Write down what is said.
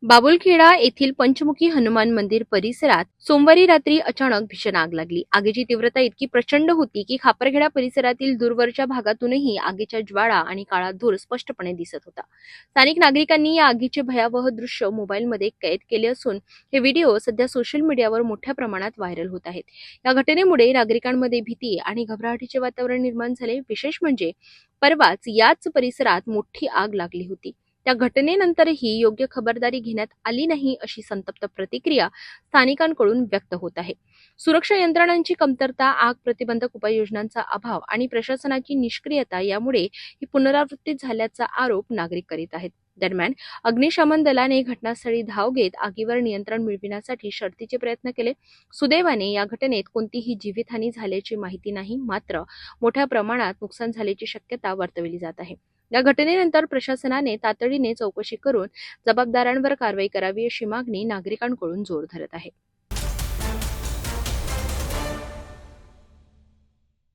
बाबुलखेडा येथील पंचमुखी हनुमान मंदिर परिसरात सोमवारी रात्री अचानक भीषण आग लागली। आगीची तीव्रता इतकी प्रचंड होती की खापरखेडा परिसरातील दूरवरच्या भागातूनही आगीच्या ज्वाळा आणि काळा धूर स्पष्टपणे दिसत होता। स्थानिक नागरिकांनी या आगीचे भयावह दृश्य मोबाईलमध्ये कैद केले असून हे व्हिडिओ सध्या सोशल मीडियावर मोठ्या प्रमाणात व्हायरल होत आहेत। या घटनेमुळे नागरिकांमध्ये भीती आणि घबराटीचे वातावरण निर्माण झाले। विशेष म्हणजे परवाच याच परिसरात मोठी आग लागली होती। त्या घटनेनंतरही योग्य खबरदारी घेण्यात आली नाही अशी संतप्त प्रतिक्रिया स्थानिकांकडून व्यक्त होत आहे। सुरक्षा यंत्रणांची कमतरता, आग प्रतिबंधक उपाययोजनांचा अभाव आणि प्रशासनाची निष्क्रियता यामुळे ही पुनरावृत्ती झाल्याचा आरोप नागरिक करीत आहेत। दरम्यान अग्निशमन दलाने घटनास्थळी धाव घेत आगीवर नियंत्रण मिळविण्यासाठी शर्थीचे प्रयत्न केले। सुदैवाने या घटनेत कोणतीही जीवितहानी झाल्याची माहिती नाही, मात्र मोठ्या प्रमाणात नुकसान झाल्याची शक्यता वर्तवली जात आहे। या घटनेनंतर प्रशासनाने तातडीने चौकशी करून जबाबदारांवर कारवाई करावी अशी मागणी नागरिकांकडून जोर धरत आहे।